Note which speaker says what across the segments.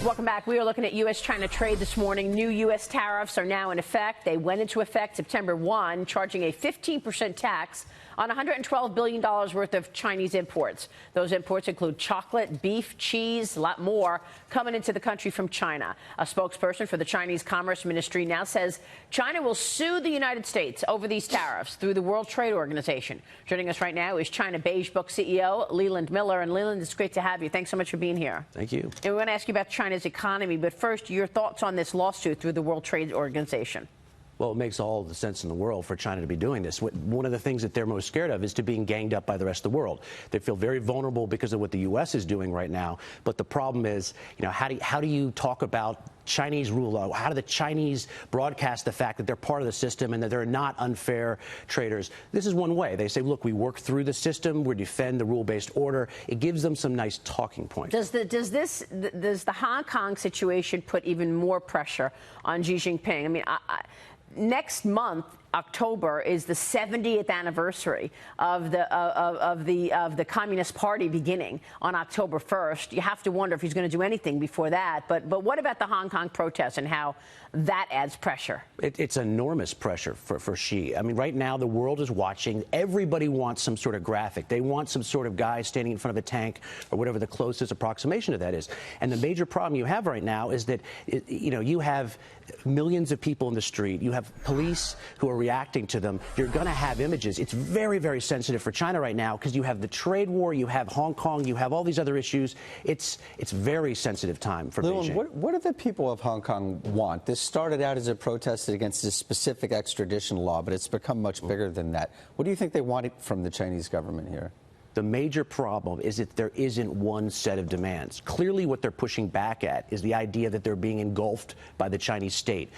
Speaker 1: Welcome back. We are looking at U.S.-China trade this morning. New U.S. tariffs are now in effect. They went into effect September 1, charging a 15% tax on $112 billion worth of Chinese imports. Those imports include chocolate, beef, cheese, a lot more coming into the country from China. A spokesperson for the Chinese Commerce Ministry now says China will sue the United States over these tariffs through the World Trade Organization. Joining us right now is China Beige book CEO Leland Miller. And Leland, it's great to have you. Thanks so much for being here.
Speaker 2: Thank you.
Speaker 1: And we want to ask you about China's economy, but first, your thoughts on this lawsuit through the World Trade Organization.
Speaker 2: Well, it makes all the sense in the world for China to be doing this. One of the things that they're most scared of is to being ganged up by the rest of the world. They feel very vulnerable because of what the U.S. is doing right now. But the problem is, how do you talk about Chinese rule? How do the Chinese broadcast the fact that they're part of the system and that they're not unfair traders? This is one way. They say, look, we work through the system. We defend the rule-based order. It gives them some nice talking points.
Speaker 1: Does the Hong Kong situation put even more pressure on Xi Jinping? I mean, next month, October, is the 70th anniversary of the Communist Party beginning on October 1st. You have to wonder if he's going to do anything before that. But what about the Hong Kong protests and how that adds pressure?
Speaker 2: It's enormous pressure for Xi. I mean, right now the world is watching. Everybody wants some sort of graphic. They want some sort of guy standing in front of a tank or whatever the closest approximation to that is. And the major problem you have right now is that you have millions of people in the street. You have police who are reacting to them. You're going to have images. It's very, very sensitive for China right now because you have the trade war, you have Hong Kong, you have all these other issues. It's very sensitive time for
Speaker 3: Leland,
Speaker 2: Beijing.
Speaker 3: what do the people of Hong Kong want? This started out as a protest against a specific extradition law, but it's become much bigger than that. What do you think they want from the Chinese government here?
Speaker 2: The major problem is that there isn't one set of demands. Clearly, what they're pushing back at is the idea that they're being engulfed by the Chinese state.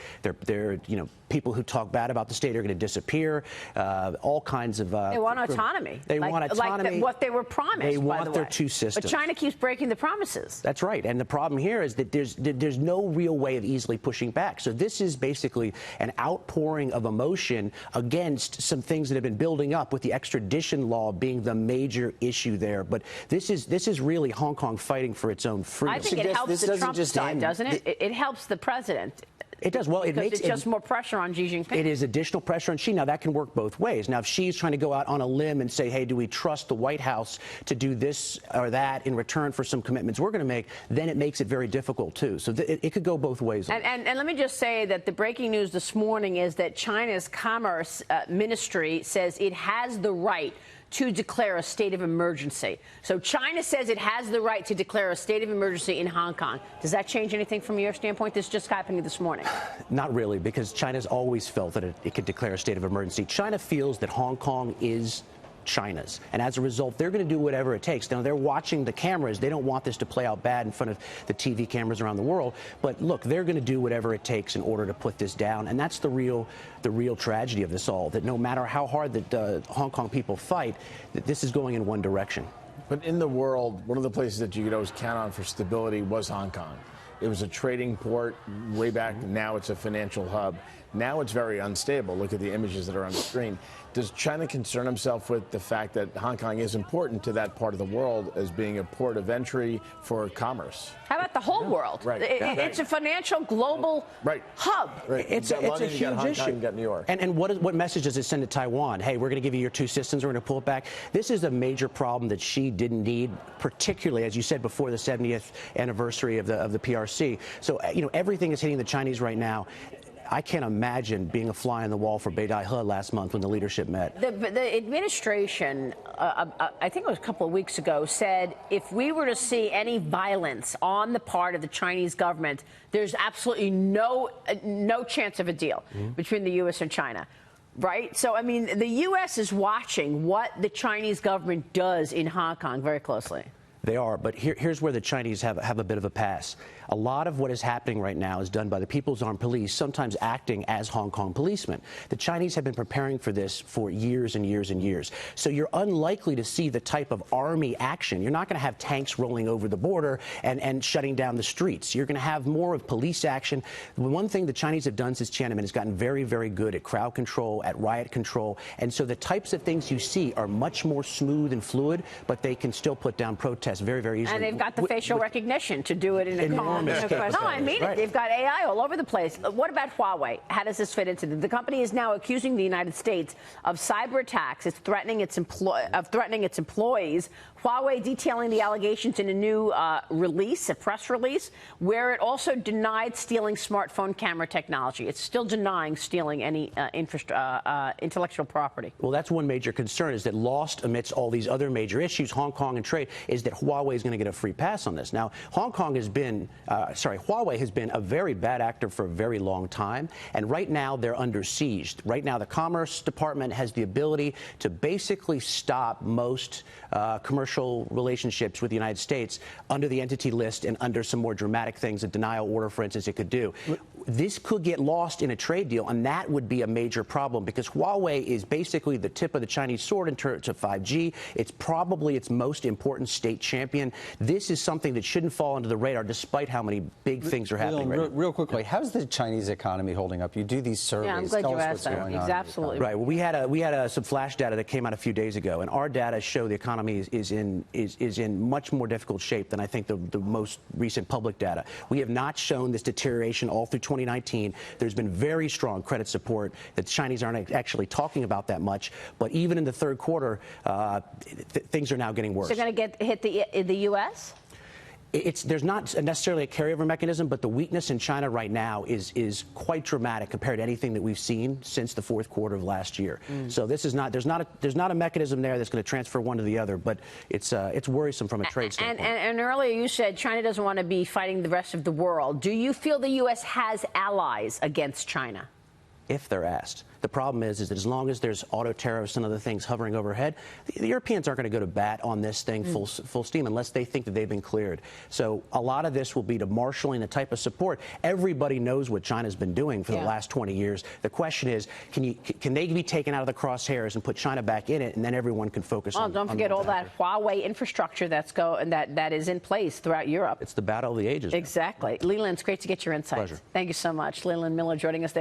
Speaker 2: People who talk bad about the state are going to disappear. All kinds of.
Speaker 1: They want autonomy.
Speaker 2: They want autonomy.
Speaker 1: Like what they were promised.
Speaker 2: They want
Speaker 1: by the
Speaker 2: their
Speaker 1: way.
Speaker 2: two systems.
Speaker 1: But China keeps breaking the promises.
Speaker 2: That's right. And the problem here is that there's no real way of easily pushing back. So this is basically an outpouring of emotion against some things that have been building up, with the extradition law being the major issue there. But this is really Hong Kong fighting for its own freedom.
Speaker 1: I think it helps the Trump side, doesn't it? It helps the president.
Speaker 2: It does. Well,
Speaker 1: it's just more pressure on Xi Jinping.
Speaker 2: It is additional pressure on Xi. Now, that can work both ways. Now, if Xi's trying to go out on a limb and say, hey, do we trust the White House to do this or that in return for some commitments we're going to make, then it makes it very difficult, too. So it could go both ways.
Speaker 1: And let me just say that the breaking news this morning is that China's Commerce Ministry says it has the right to declare a state of emergency. So China says it has the right to declare a state of emergency in Hong Kong. Does that change anything from your standpoint? This just happened this morning.
Speaker 2: Not really, because China's always felt that it could declare a state of emergency. China feels that Hong Kong is China's, and as a result, they're going to do whatever it takes. Now, they're watching the cameras. They don't want this to play out bad in front of the TV cameras around the world. But look, they're going to do whatever it takes in order to put this down, and that's the real tragedy of this all. That no matter how hard the Hong Kong people fight, that this is going in one direction.
Speaker 4: But in the world, one of the places that you could always count on for stability was Hong Kong. It was a trading port way back. Now it's a financial hub. Now it's very unstable. Look at the images that are on the screen. Does China concern himself with the fact that Hong Kong is important to that part of the world as being a port of entry for commerce?
Speaker 1: How about the whole world?
Speaker 4: Right.
Speaker 1: It's a financial global hub.
Speaker 4: Right.
Speaker 2: It's a huge issue.
Speaker 4: You got New York.
Speaker 2: And what message does it send to Taiwan? Hey, we're going to give you your two systems. We're going to pull it back. This is a major problem that Xi didn't need, particularly, as you said, before the 70th anniversary of the PRC. So, everything is hitting the Chinese right now. I can't imagine being a fly on the wall for Beige last month when the leadership met.
Speaker 1: The administration, I think it was a couple of weeks ago, said if we were to see any violence on the part of the Chinese government, there's absolutely no chance of a deal between the U.S. and China. Right? So, I mean, the U.S. is watching what the Chinese government does in Hong Kong very closely.
Speaker 2: They are, but here's where the Chinese have a bit of a pass. A lot of what is happening right now is done by the People's Armed Police, sometimes acting as Hong Kong policemen. The Chinese have been preparing for this for years and years and years. So you're unlikely to see the type of army action. You're not going to have tanks rolling over the border and shutting down the streets. You're going to have more of police action. One thing the Chinese have done since Tiananmen has gotten very, very good at crowd control, at riot control. And so the types of things you see are much more smooth and fluid, but they can still put down protests test very, very easily.
Speaker 1: And they've got the facial recognition to do it in a
Speaker 2: enormous capability.
Speaker 1: No, I mean it. They've got AI all over the place. What about Huawei? How does this fit into it? The company is now accusing the United States of cyber attacks. It's threatening its employees. Huawei detailing the allegations in a new release, a press release, where it also denied stealing smartphone camera technology. It's still denying stealing any intellectual property.
Speaker 2: Well, that's one major concern, is that lost amidst all these other major issues, Hong Kong and trade, is that Huawei is going to get a free pass on this. Now, Huawei has been a very bad actor for a very long time, and right now they're under siege. Right now, the Commerce Department has the ability to basically stop most commercial relationships with the United States under the entity list and under some more dramatic things, a denial order, for instance, it could do. This could get lost in a trade deal, and that would be a major problem, because Huawei is basically the tip of the Chinese sword in terms of 5G. It's probably its most important state champion. This is something that shouldn't fall under the radar, despite how many big things are happening right now.
Speaker 3: Real quickly, how's the Chinese economy holding up? You do these surveys.
Speaker 1: Yeah, I'm glad
Speaker 3: Tell
Speaker 1: you
Speaker 3: us
Speaker 1: asked
Speaker 3: what's
Speaker 1: that.
Speaker 3: going on.
Speaker 1: Absolutely.
Speaker 2: Right. Well, we had some flash data that came out a few days ago, and our data show the economy is in much more difficult shape than I think the most recent public data. We have not shown this deterioration all through 2019. There's been very strong credit support. The Chinese aren't actually talking about that much, but even in the third quarter, things are now getting worse.
Speaker 1: So they're going to hit the U.S.?
Speaker 2: There's not necessarily a carryover mechanism, but the weakness in China right now is quite dramatic compared to anything that we've seen since the fourth quarter of last year. So this is not there's not a mechanism there that's going to transfer one to the other, but it's worrisome from a trade standpoint.
Speaker 1: And earlier you said China doesn't want to be fighting the rest of the world. Do you feel the U.S. has allies against China?
Speaker 2: If they're asked. The problem is that as long as there's auto tariffs and other things hovering overhead, the Europeans aren't going to go to bat on this thing full steam unless they think that they've been cleared. So a lot of this will be to marshaling the type of support. Everybody knows what China's been doing for the last 20 years. The question is, can they be taken out of the crosshairs and put China back in it, and then everyone can focus on.
Speaker 1: Don't forget all that Huawei infrastructure that is in place throughout Europe.
Speaker 2: It's the battle of the ages.
Speaker 1: Exactly. Leland, it's great to get your insights.
Speaker 2: Pleasure.
Speaker 1: Thank you so much. Leland Miller joining us there.